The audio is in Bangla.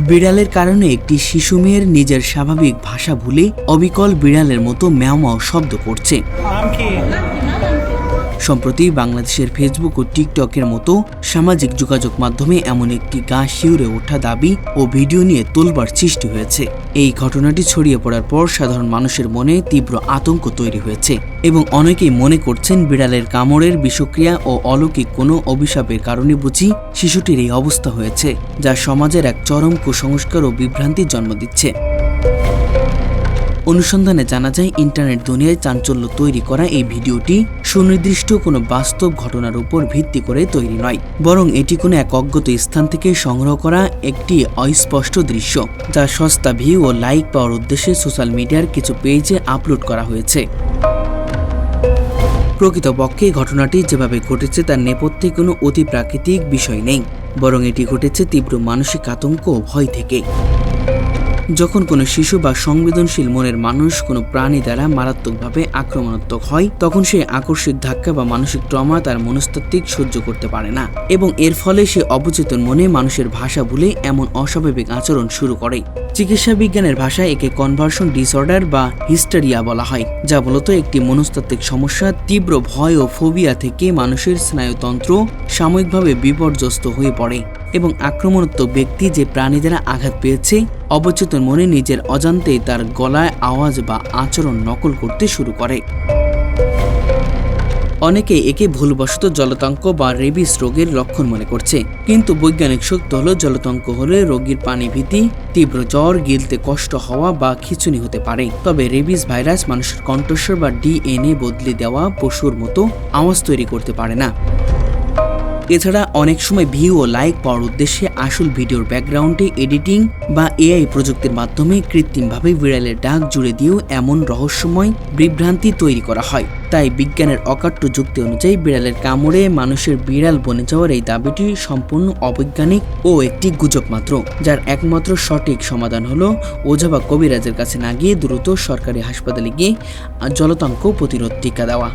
বিড়ালের কারণে একটি শিশু মেয়ের নিজের স্বাভাবিক ভাষা ভুলে অবিকল বিড়ালের মতো ম্যাও ম্যাও শব্দ করছে। সম্প্রতি বাংলাদেশের ফেসবুক ও টিকটকের মতো সামাজিক যোগাযোগ মাধ্যমে এমন একটি গা শিউরে ওঠা দাবি ও ভিডিও নিয়ে তোলপাড় সৃষ্টি হয়েছে। এই ঘটনাটি ছড়িয়ে পড়ার পর সাধারণ মানুষের মনে তীব্র আতঙ্ক তৈরি হয়েছে এবং অনেকেই মনে করছেন বিড়ালের কামড়ের বিষক্রিয়া ও অলৌকিক কোনো অভিশাপের কারণে বুঝি শিশুটির এই অবস্থা হয়েছে, যা সমাজের এক চরম কুসংস্কার ও বিভ্রান্তির জন্ম দিচ্ছে। অনুসন্ধানে জানা যায়, ইন্টারনেট দুনিয়ায় চাঞ্চল্য তৈরি করা এই ভিডিওটি সুনির্দিষ্ট কোনো বাস্তব ঘটনার উপর ভিত্তি করে তৈরি নয়, বরং এটি কোনো এক অজ্ঞাত স্থান থেকে সংগ্রহ করা একটি অস্পষ্ট দৃশ্য, যা সস্তা ভিউ ও লাইক পাওয়ার উদ্দেশ্যে সোশ্যাল মিডিয়ার কিছু পেজে আপলোড করা হয়েছে। প্রকৃতপক্ষে ঘটনাটি যেভাবে ঘটেছে তার নেপথ্যে কোনো অতি প্রাকৃতিক বিষয় নেই, বরং এটি ঘটেছে তীব্র মানসিক আতঙ্ক ও ভয় থেকে। যখন কোনো শিশু বা সংবেদনশীল মনের মানুষ কোনো প্রাণী দ্বারা মারাত্মকভাবে আক্রমণাত্মক হয়, তখন সে আকস্মিক ধাক্কা বা মানসিক ট্রমা তার মনস্তাত্ত্বিক সহ্য করতে পারে না এবং এর ফলে সে অবচেতন মনে মানুষের ভাষা ভুলে এমন অস্বাভাবিক আচরণ শুরু করে। চিকিৎসা বিজ্ঞানের ভাষায় একে কনভার্সন ডিসঅর্ডার বা হিস্টেরিয়া বলা হয়, যা মূলত একটি মনস্তাত্ত্বিক সমস্যা। তীব্র ভয় ও ফোবিয়া থেকে মানুষের স্নায়ুতন্ত্র সাময়িকভাবে বিপর্যস্ত হয়ে পড়ে এবং আক্রমণাত্মক ব্যক্তি যে প্রাণী দ্বারা আঘাত পেয়েছে অবচেতন মনে নিজের অজান্তেই তার গলায় আওয়াজ বা আচরণ নকল করতে শুরু করে। অনেকে একে ভুলবশত জলাতঙ্ক বা রেবিস রোগের লক্ষণ মনে করছে, কিন্তু বৈজ্ঞানিক সত্য হলো জলাতঙ্ক হলে রোগীর পানিভীতি, তীব্র জ্বর, গিলতে কষ্ট হওয়া বা খিঁচুনি হতে পারে। তবে রেবিস ভাইরাস মানুষের কণ্ঠস্বর বা ডিএনএ বদলে দেওয়া পশুর মতো আওয়াজ তৈরি করতে পারে না। এছাড়া অনেক সময় ভিউ ও লাইক পাওয়ার উদ্দেশ্যে আসল ভিডিওর ব্যাকগ্রাউন্ডে এডিটিং বা এআই প্রযুক্তির মাধ্যমে কৃত্রিমভাবে বিড়ালের ডাক জুড়ে দিয়েও এমন রহস্যময় বিভ্রান্তি তৈরি করা হয়। তাই বিজ্ঞানের অকাট্য যুক্তি অনুযায়ী বিড়ালের কামড়ে মানুষের বিড়াল বনে যাওয়ার এই দাবিটি সম্পূর্ণ অবৈজ্ঞানিক ও একটি গুজব মাত্র, যার একমাত্র সঠিক সমাধান হলো ওঝা বা কবিরাজের কাছে না গিয়ে দ্রুত সরকারি হাসপাতালে গিয়ে জলাতঙ্ক প্রতিরোধ টিকা দেওয়া।